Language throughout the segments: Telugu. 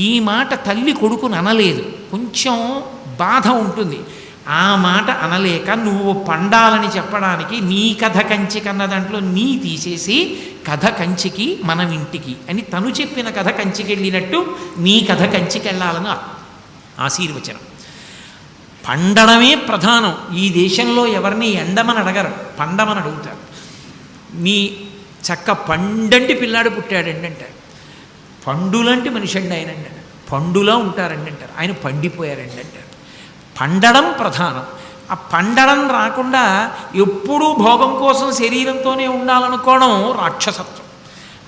ఈ మాట తల్లి కొడుకుని అనలేదు, కొంచెం బాధ ఉంటుంది. ఆ మాట అనలేక నువ్వు పండాలని చెప్పడానికి నీ కథ కంచి కన్న దాంట్లో నీ తీసేసి కథ కంచికి మనం ఇంటికి అని తను చెప్పిన కథ కంచికి వెళ్ళినట్టు నీ కథ కంచికి వెళ్ళాలని ఆశీర్వచనం. పండడమే ప్రధానం. ఈ దేశంలో ఎవరిని ఎండమని అడగరు, పండమని అడుగుతారు. మీ చక్క పండంటి పిల్లాడు పుట్టాడండి అంటారు. పండులాంటి మనిషి అండి ఆయన అంటారు. పండులా ఉంటారండి అంటారు. ఆయన పండిపోయారండి అంటారు. పండడం ప్రధానం. ఆ పండడం రాకుండా ఎప్పుడూ భోగం కోసం శరీరంతోనే ఉండాలనుకోవడం రాక్షసత్వం.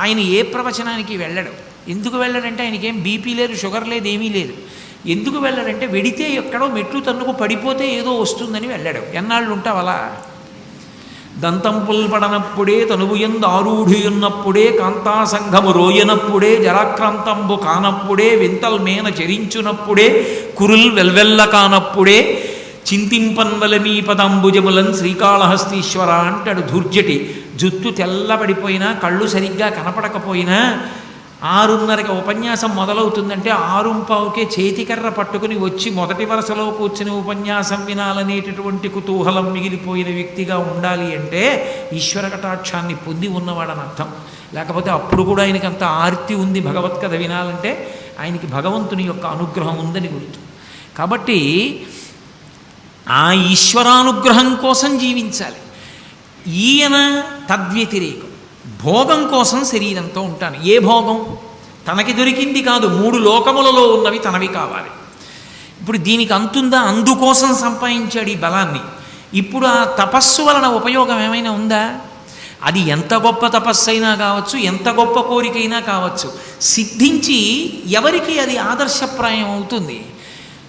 ఆయన ఏ ప్రవచనానికి వెళ్ళడు. ఎందుకు వెళ్ళడంటే ఆయనకేం బీపీ లేదు, షుగర్ లేదు, ఏమీ లేదు. ఎందుకు వెళ్ళడంటే వెడితే ఎక్కడో మెట్లు తన్నుకు పడిపోతే ఏదో వస్తుందని వెళ్ళాడు. ఎన్నాళ్ళు ఉంటావు అలా? దంతంపుల్ పడనప్పుడే తనువుయందు ఆరూఢియున్నప్పుడే కాంతాసంఘము రోయనప్పుడే జరాక్రాంతంబు కానప్పుడే వింతల్ మేన చరించునప్పుడే కురుల్ వెల్వెల్ల కానప్పుడే చింతింపన్వలమీ పదంబుజములన్ శ్రీకాళహస్తీశ్వర అంటాడు ధూర్జటి. జుత్తు తెల్లబడిపోయినా, కళ్ళు సరిగ్గా కనపడకపోయినా, 6:30కి ఉపన్యాసం మొదలవుతుందంటే 6:15కే చేతికర్ర పట్టుకుని వచ్చి మొదటి వరుసలో కూర్చుని ఉపన్యాసం వినాలనేటటువంటి కుతూహలం మిగిలిపోయిన వ్యక్తిగా ఉండాలి అంటే ఈశ్వర కటాక్షాన్ని పొంది ఉన్నవాడని అర్థం. లేకపోతే అప్పుడు కూడా ఆయనకి అంత ఆర్తి ఉంది భగవత్కథ వినాలంటే ఆయనకి భగవంతుని యొక్క అనుగ్రహం ఉందని గుర్తు. కాబట్టి ఆ ఈశ్వరానుగ్రహం కోసం జీవించాలి. ఈయన తద్వ్యతిరేకం. భోగం కోసం శరీరంతో ఉంటాను. ఏ భోగం? తనకి దొరికింది కాదు, 3 లోకములలో ఉన్నవి తనవి కావాలి. ఇప్పుడు దీనికి అంతుందా? అందుకోసం సంపాదించాడు ఈ బలాన్ని. ఇప్పుడు ఆ తపస్సు వలన ఉపయోగం ఏమైనా ఉందా? అది ఎంత గొప్ప తపస్సు అయినా కావచ్చు, ఎంత గొప్ప కోరికైనా కావచ్చు, సిద్ధించి ఎవరికి అది ఆదర్శప్రాయం అవుతుంది?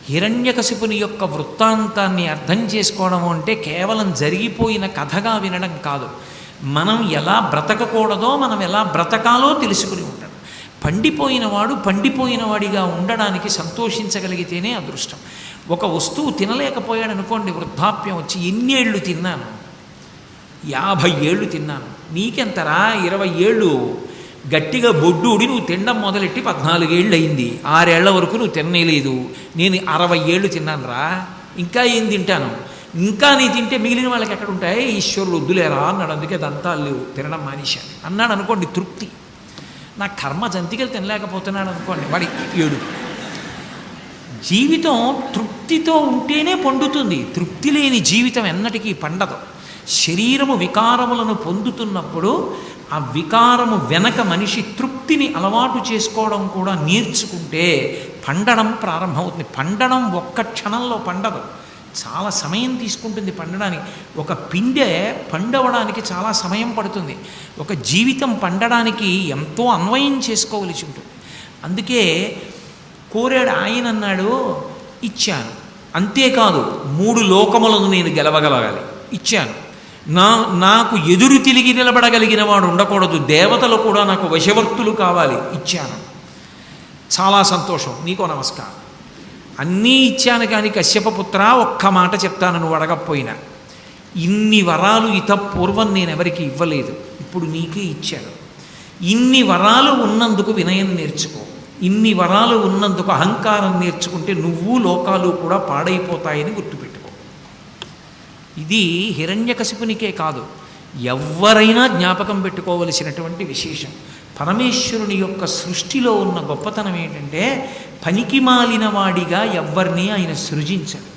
హిరణ్యకశిపుని యొక్క వృత్తాంతాన్ని అర్థం చేసుకోవడం అంటే కేవలం జరిగిపోయిన కథగా వినడం కాదు. మనం ఎలా బ్రతకకూడదో, మనం ఎలా బ్రతకాలో తెలుసుకుని ఉంటాడు. పండిపోయినవాడు పండిపోయినవాడిగా ఉండడానికి సంతోషించగలిగితేనే అదృష్టం. ఒక వస్తువు తినలేకపోయాడు అనుకోండి, వృద్ధాప్యం వచ్చి ఎన్ని ఏళ్ళు తిన్నాను? 50 ఏళ్ళు తిన్నాను. నీకెంతరా? 20 ఏళ్ళు గట్టిగా బొడ్డూడి నువ్వు తినడం మొదలెట్టి 14 ఏళ్ళు అయింది. 6 ఏళ్ల వరకు నువ్వు తినలేదు. నేను 60 ఏళ్ళు తిన్నాను రా, ఇంకా ఏం తింటాను? ఇంకా నీ తింటే మిగిలిన వాళ్ళకి ఎక్కడ ఉంటాయి? ఈశ్వరుడు వద్దులేరా అన్నాడు. అందుకే దంతాలు లేవు, తినడం మానేశాను అన్నాడు అనుకోండి. తృప్తి. నా కర్మ జంతికలు తినలేకపోతున్నాడు అనుకోండి, వాడి ఏడు. జీవితం తృప్తితో ఉంటేనే పండుతుంది. తృప్తి లేని జీవితం ఎన్నటికీ పండదు. శరీరము వికారములను పొందుతున్నప్పుడు ఆ వికారము వెనక మనిషి తృప్తిని అలవాటు చేసుకోవడం కూడా నేర్చుకుంటే పండడం ప్రారంభమవుతుంది. పండడం ఒక్క క్షణంలో పండదు, చాలా సమయం తీసుకుంటుంది పండడానికి. ఒక పిండె పండవడానికి చాలా సమయం పడుతుంది. ఒక జీవితం పండడానికి ఎంతో అన్వయం చేసుకోవలసి ఉంటుంది. అందుకే కోరాడు ఆయన. అన్నాడు, ఇచ్చాను. అంతేకాదు 3 లోకములను నేను గెలవగలగాలి, ఇచ్చాను. నాకు ఎదురు తిరిగి నిలబడగలిగిన వాడు ఉండకూడదు, దేవతలు కూడా నాకు వశవర్తులు కావాలి, ఇచ్చాను. చాలా సంతోషం, నీకో నమస్కారం. అన్నీ ఇచ్చాను, కానీ కశ్యపపుత్ర ఒక్క మాట చెప్తాను, నువ్వు అడగకపోయినా. ఇన్ని వరాలు పూర్వం నేను ఎవరికి ఇవ్వలేదు, ఇప్పుడు నీకే ఇచ్చాను. ఇన్ని వరాలు ఉన్నందుకు వినయం నేర్చుకో. ఇన్ని వరాలు ఉన్నందుకు అహంకారం నేర్చుకుంటే నువ్వు లోకాలు కూడా పాడైపోతాయని గుర్తుపెట్టుకో. ఇది హిరణ్యకశిపునికే కాదు, ఎవరైనా జ్ఞాపకం పెట్టుకోవలసినటువంటి విశేషం. పరమేశ్వరుని యొక్క సృష్టిలో ఉన్న గొప్పతనం ఏంటంటే పనికి మాలిన వాడిగా ఎవ్వరినీ ఆయన సృజించడు.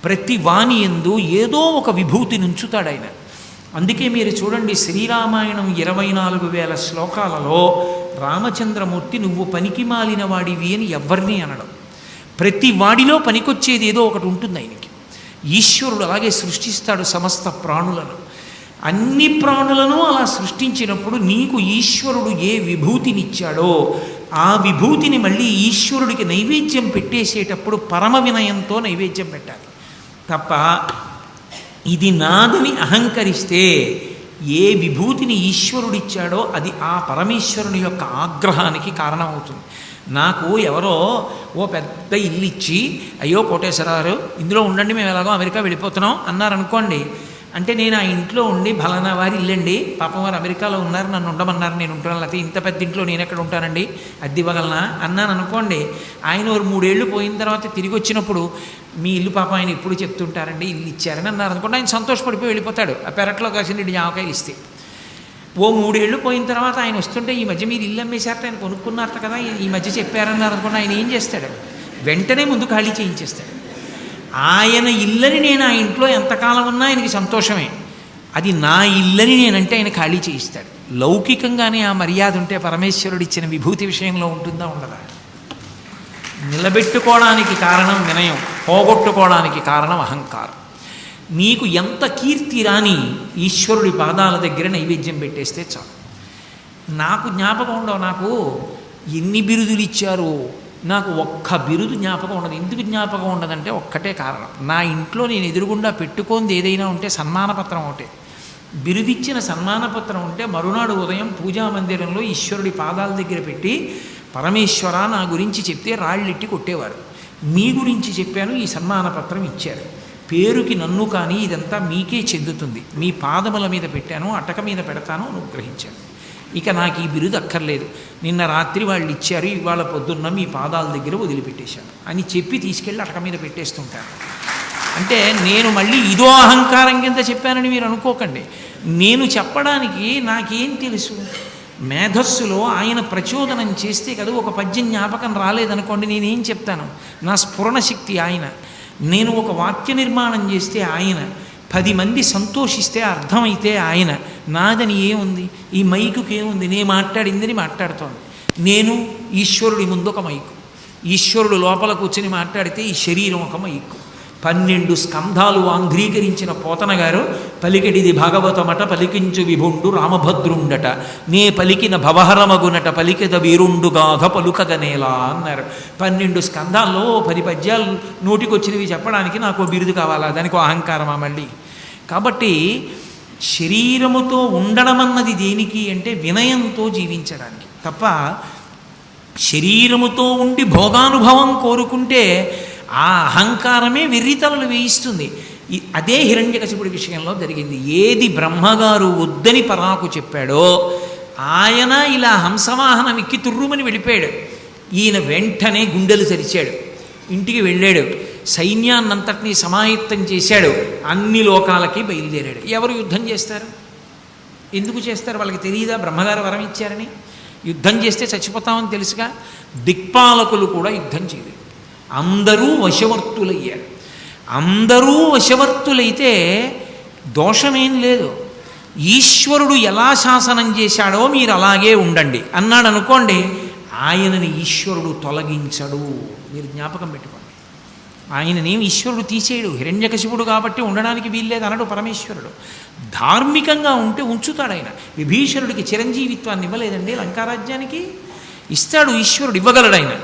ప్రతి వాణి యందు ఏదో ఒక విభూతిని ఉంచుతాడు ఆయన. అందుకే మీరు చూడండి, శ్రీరామాయణం 24,000 శ్లోకాలలో రామచంద్రమూర్తి నువ్వు పనికి మాలిన వాడివి అని ఎవ్వరినీ అనడం. ప్రతి వాడిలో పనికొచ్చేది ఏదో ఒకటి ఉంటుంది ఆయనకి. ఈశ్వరుడు అలాగే సృష్టిస్తాడు సమస్త ప్రాణులను. అన్ని ప్రాణులను అలా సృష్టించినప్పుడు నీకు ఈశ్వరుడు ఏ విభూతినిచ్చాడో ఆ విభూతిని మళ్ళీ ఈశ్వరుడికి నైవేద్యం పెట్టేసేటప్పుడు పరమ వినయంతో నైవేద్యం పెట్టాలి తప్ప ఇది నాదని అహంకరిస్తే ఏ విభూతిని ఈశ్వరుడిచ్చాడో అది ఆ పరమేశ్వరుని యొక్క ఆగ్రహానికి కారణమవుతుంది. నాకు ఎవరో ఓ పెద్ద ఇల్లు ఇచ్చి, అయ్యో కోటేశ్వరరావు ఇందులో ఉండండి, మేము ఎలాగో అమెరికా వెళ్ళిపోతున్నాం అన్నారనుకోండి, అంటే నేను ఆ ఇంట్లో ఉండి ఫలానా వారి ఇల్లండి, పాపం వారు అమెరికాలో ఉన్నారు, నన్ను ఉండమన్నారు, నేను ఉంటున్నాను, లేకపోతే ఇంత పెద్ద ఇంట్లో నేను ఎక్కడ ఉంటానండి, అద్దె ఇవ్వగలనా అన్నాను అనుకోండి. ఆయన ఒక 3 ఏళ్ళు పోయిన తర్వాత తిరిగి వచ్చినప్పుడు మీ ఇల్లు పాప ఆయన ఎప్పుడు చెప్తుంటారండి, ఇల్లు ఇచ్చారని అన్నారు అనుకోండి, ఆయన సంతోషపడిపోయి వెళ్ళిపోతాడు. ఆ పెరట్లో కాసిన జామకాయలు ఇస్తే. ఓ 3 ఏళ్ళు పోయిన తర్వాత ఆయన వస్తుంటే ఈ మధ్య మీరు ఇల్లు అమ్మేశారట, ఆయన కొనుక్కున్నారట కదా, ఈ మధ్య చెప్పారన్నారు అనుకోండి, ఆయన ఏం చేస్తాడు? వెంటనే ముందు ఖాళీ చేయించేస్తాడు. ఆయన ఇల్లని నేను ఆ ఇంట్లో ఎంతకాలం ఉన్నా ఆయనకి సంతోషమే. అది నా ఇల్లని నేనంటే ఆయన ఖాళీ చేయిస్తాడు. లౌకికంగానే ఆ మర్యాద ఉంటే పరమేశ్వరుడు ఇచ్చిన విభూతి విషయంలో ఉంటుందా ఉండదా? నిలబెట్టుకోవడానికి కారణం వినయం, పోగొట్టుకోవడానికి కారణం అహంకారం. నీకు ఎంత కీర్తి రాని ఈశ్వరుడి పాదాల దగ్గర నైవేద్యం పెట్టేస్తే చాలు. నాకు జ్ఞాపకం ఉండవు, నాకు ఎన్ని బిరుదులు ఇచ్చారు, నాకు ఒక్క బిరుదు జ్ఞాపకం ఉండదు. ఎందుకు జ్ఞాపకం ఉండదంటే ఒక్కటే కారణం, నా ఇంట్లో నేను ఎదురుగుండా పెట్టుకోంది ఏదైనా ఉంటే సన్మానపత్రం ఒకటే. బిరుదిచ్చిన సన్మానపత్రం ఉంటే మరునాడు ఉదయం పూజా మందిరంలో ఈశ్వరుడి పాదాల దగ్గర పెట్టి పరమేశ్వర నా గురించి చెప్తే రాళ్ళెట్టి కొట్టేవారు. మీ గురించి చెప్పాను, ఈ సన్మానపత్రం ఇచ్చారు, పేరుకి నన్ను కానీ ఇదంతా మీకే చెందుతుంది, మీ పాదముల మీద పెట్టాను, అటక మీద పెడతాను, అనుగ్రహించాను, ఇక నాకు ఈ బిరుదు అక్కర్లేదు, నిన్న రాత్రి వాళ్ళు ఇచ్చారు, ఇవాళ పొద్దున్న మీ పాదాల దగ్గర వదిలిపెట్టేశాను అని చెప్పి తీసుకెళ్ళి అటక మీద పెట్టేస్తుంటాను. అంటే నేను మళ్ళీ ఇదో అహంకారం కింద చెప్పానని మీరు అనుకోకండి. నేను చెప్పడానికి నాకేం తెలుసు, మేధస్సులో ఆయన ప్రచోదనం చేస్తే కదా ఒక పద్యం జ్ఞాపకం రాలేదనుకోండి, నేనేం చెప్తాను? నా స్ఫురణ శక్తి ఆయన. నేను ఒక వాక్య నిర్మాణం చేస్తే ఆయన, 10 మంది సంతోషిస్తే అర్థమైతే ఆయన. నాదని ఏముంది, ఈ మైకుకి ఏముంది, నేను మాట్లాడిందని మాట్లాడుతోంది. నేను ఈశ్వరుడి ముందు ఒక మైకు, ఈశ్వరుడు లోపల కూర్చొని మాట్లాడితే ఈ శరీరం ఒక మైకు. 12 స్కంధాలు ఆంధ్రీకరించిన పోతన గారు పలికెడిది భాగవతమట పలికించు విభుండు రామభద్రుండట, నే పలికిన భవహరమగునట పలికెద వీరుండుగాధ పలుకగనేలా అన్నారు. 12 స్కంధాల్లో 10 పద్యాలు నోటికొచ్చినవి చెప్పడానికి నాకు బిరుదు కావాలా? దానికి అహంకారమా మళ్ళీ? కాబట్టి శరీరముతో ఉండడం అన్నది దేనికి అంటే వినయంతో జీవించడానికి తప్ప, శరీరముతో ఉండి భోగానుభవం కోరుకుంటే ఆ అహంకారమే వెర్రితలలు వేయిస్తుంది. అదే హిరణ్యకశిపుడి విషయంలో జరిగింది. ఏది బ్రహ్మగారు వద్దని పరాకు చెప్పాడో ఆయన ఇలా హంసవాహనం ఎక్కి తుర్రుమని వెళ్ళిపోయాడు. ఈయన వెంటనే గుండెలు తెరిచాడు, ఇంటికి వెళ్ళాడు, సైన్యాన్నంతటినీ సమాయత్తం చేశాడు, అన్ని లోకాలకి బయలుదేరాడు. ఎవరు యుద్ధం చేస్తారు? ఎందుకు చేస్తారు? వాళ్ళకి తెలియదా బ్రహ్మగారు వరం ఇచ్చారని? యుద్ధం చేస్తే చచ్చిపోతామని తెలుసుగా. దిక్పాలకులు కూడా యుద్ధం చేయలేదు, అందరూ వశవర్తులయ్యారు. అందరూ వశవర్తులైతే దోషమేం లేదు. ఈశ్వరుడు ఎలా శాసనం చేశాడో మీరు అలాగే ఉండండి అన్నాడు అనుకోండి, ఆయనని ఈశ్వరుడు తొలగించడు. మీరు జ్ఞాపకం పెట్టుకోండి, ఆయననేం ఈశ్వరుడు తీసేయడు. హిరణ్యకశిపుడు కాబట్టి ఉండడానికి వీల్లేదు అనడు పరమేశ్వరుడు. ధార్మికంగా ఉంటే ఉంచుతాడు ఆయన. విభీషణుడికి చిరంజీవిత్వాన్ని ఇవ్వలేదండి, లంకారాజ్యానికి ఇస్తాడు ఈశ్వరుడు, ఇవ్వగలడు ఆయన.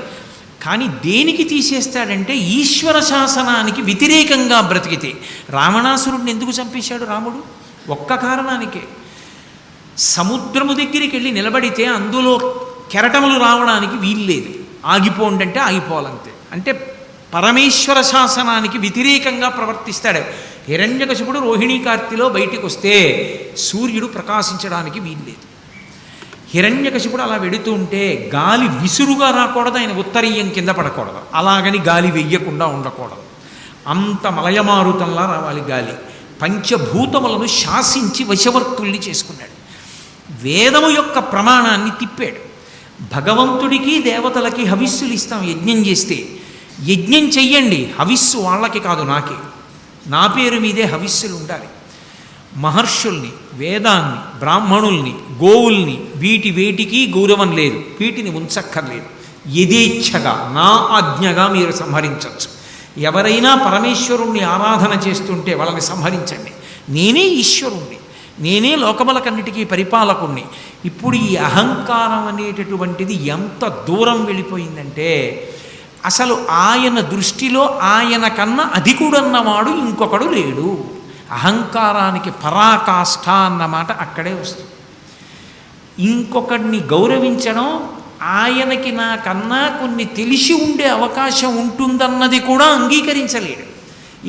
కానీ దేనికి తీసేస్తాడంటే ఈశ్వర శాసనానికి వ్యతిరేకంగా బ్రతికితే. రావణాసురుడిని ఎందుకు చంపేశాడు రాముడు? ఒక్క కారణానికే. సముద్రము దగ్గరికి వెళ్ళి నిలబడితే అందులో కెరటములు రావడానికి వీల్లేదు, ఆగిపోండి అంటే ఆగిపోవాలంతే. అంటే పరమేశ్వర శాసనానికి వ్యతిరేకంగా ప్రవర్తిస్తాడు. హిరణ్యకశిపుడు రోహిణీ కార్తిలో బయటికి వస్తే సూర్యుడు ప్రకాశించడానికి వీల్లేదు. హిరణ్యకశిపుడు అలా వెడుతూ ఉంటే గాలి విసురుగా రాకూడదు, ఆయన ఉత్తరీయం కింద పడకూడదు, అలాగని గాలి వెయ్యకుండా ఉండకూడదు, అంత మలయమారుతంలా రావాలి గాలి. పంచభూతములను శాసించి వశవర్తుల్ని చేసుకున్నాడు. వేదము యొక్క ప్రమాణాన్ని తిప్పాడు. భగవంతుడికి దేవతలకి హవిస్సులు ఇస్తాం యజ్ఞం చేస్తే. యజ్ఞం చెయ్యండి, హవిస్సు వాళ్ళకి కాదు నాకే, నా పేరు మీదే హవిస్సులు ఉండాలి. మహర్షుల్ని, వేదాన్ని, బ్రాహ్మణుల్ని, గోవుల్ని వీటి వేటికి గౌరవం లేదు, వీటిని ఉంచక్కర్లేదు. యథేచ్ఛగా నా ఆజ్ఞగా మీరు సంహరించవచ్చు. ఎవరైనా పరమేశ్వరుణ్ణి ఆరాధన చేస్తుంటే వాళ్ళని సంహరించండి. నేనే ఈశ్వరుణ్ణి, నేనే లోకములకన్నిటికీ పరిపాలకుణ్ణి. ఇప్పుడు ఈ అహంకారం అనేటటువంటిది ఎంత దూరం వెళ్ళిపోయిందంటే అసలు ఆయన దృష్టిలో ఆయన కన్నా అధికుడన్నవాడు ఇంకొకడు లేడు. అహంకారానికి పరాకాష్ఠ అన్నమాట అక్కడే వస్తుంది. ఇంకొకడిని గౌరవించడం, ఆయనకి నాకన్నా కొన్ని తెలిసి ఉండే అవకాశం ఉంటుందన్నది కూడా అంగీకరించలేడు.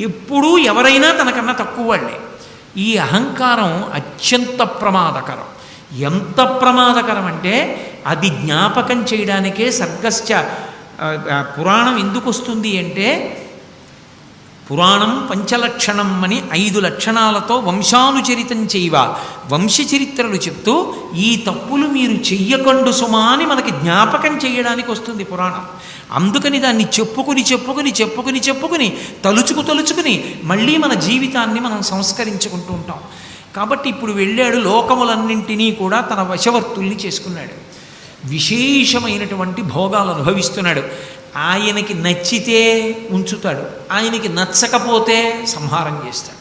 ఎప్పుడూ ఎవరైనా తనకన్నా తక్కువ వాళ్ళే. ఈ అహంకారం అత్యంత ప్రమాదకరం. ఎంత ప్రమాదకరం అంటే అది జ్ఞాపకం చేయడానికే సర్గశ్చ పురాణం ఎందుకు వస్తుంది అంటే, పురాణం పంచలక్షణం అని 5 లక్షణాలతో వంశానుచరితం చేయవ, వంశచరిత్రలు చెప్తూ ఈ తప్పులు మీరు చెయ్యకండు సుమా అని మనకి జ్ఞాపకం చేయడానికి వస్తుంది పురాణం. అందుకని దాన్ని చెప్పుకుని తలుచుకుని మళ్ళీ మన జీవితాన్ని మనం సంస్కరించుకుంటూ ఉంటాం. కాబట్టి ఇప్పుడు వెళ్ళాడు, లోకములన్నింటినీ కూడా తన వశవర్తుల్ని చేసుకున్నాడు, విశేషమైనటువంటి భోగాలు అనుభవిస్తున్నాడు. ఆయనకి నచ్చితే ఉంచుతాడు, ఆయనకి నచ్చకపోతే సంహారం చేస్తాడు.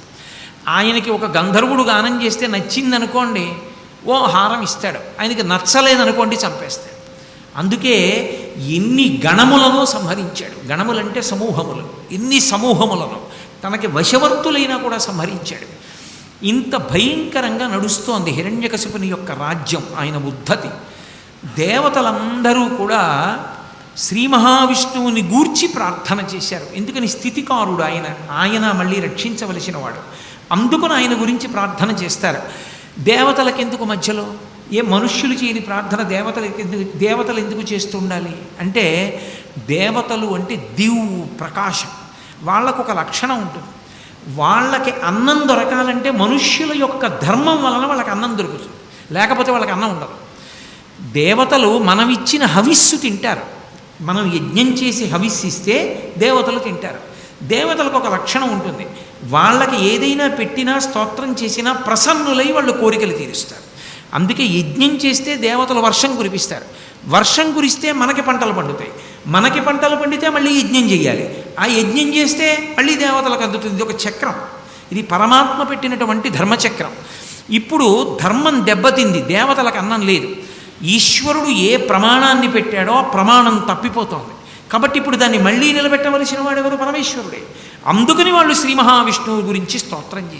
ఆయనకి ఒక గంధర్వుడు గానం చేస్తే నచ్చిందనుకోండి ఓ హారం ఇస్తాడు, ఆయనకి నచ్చలేదనుకోండి చంపేస్తాడు. అందుకే ఎన్ని గణములను సంహరించాడు. గణములంటే సమూహములు, ఎన్ని సమూహములను తనకి వశవర్తులైనా కూడా సంహరించాడు. ఇంత భయంకరంగా నడుస్తోంది హిరణ్యకశిపుని యొక్క రాజ్యం, ఆయన ఉద్ధతి. దేవతలందరూ కూడా శ్రీ మహావిష్ణువుని గూర్చి ప్రార్థన చేశారు. ఎందుకని స్థితికారుడు ఆయన, ఆయన మళ్ళీ రక్షించవలసిన వాడు. అందుకని ఆయన గురించి ప్రార్థన చేస్తారు. దేవతలకెందుకు మధ్యలో? ఏ మనుష్యులు చేయని ప్రార్థన దేవతలు ఎందుకు చేస్తూ ఉండాలి అంటే, దేవతలు అంటే దివ్ ప్రకాశం, వాళ్ళకు ఒక లక్షణం ఉంటుంది. వాళ్ళకి అన్నం దొరకాలంటే మనుష్యుల యొక్క ధర్మం వలన వాళ్ళకి అన్నం దొరుకుతుంది, లేకపోతే వాళ్ళకి అన్నం ఉండదు. దేవతలు మనం ఇచ్చిన హవిస్సు తింటారు. మనం యజ్ఞం చేసి హవిస్సు ఇస్తే దేవతలు తింటారు. దేవతలకు ఒక లక్షణం ఉంటుంది, వాళ్ళకి ఏదైనా పెట్టినా స్తోత్రం చేసినా ప్రసన్నులై వాళ్ళు కోరికలు తీరుస్తారు. అందుకే యజ్ఞం చేస్తే దేవతలు వర్షం కురిపిస్తారు, వర్షం కురిస్తే మనకి పంటలు పండుతాయి, మనకి పంటలు పండితే మళ్ళీ యజ్ఞం చేయాలి, ఆ యజ్ఞం చేస్తే మళ్ళీ దేవతలకు అందుతుంది. ఇది ఒక చక్రం, ఇది పరమాత్మ పెట్టినటువంటి ధర్మచక్రం. ఇప్పుడు ధర్మం దెబ్బతింది, దేవతలకు అన్నం లేదు. ఈశ్వరుడు ఏ ప్రమాణాన్ని పెట్టాడో ఆ ప్రమాణం తప్పిపోతోంది. కాబట్టి ఇప్పుడు దాన్ని మళ్ళీ నిలబెట్టవలసిన వాడెవరు? పరమేశ్వరుడే. అందుకని వాళ్ళు శ్రీ మహావిష్ణువు గురించి స్తోత్రం చేశారు.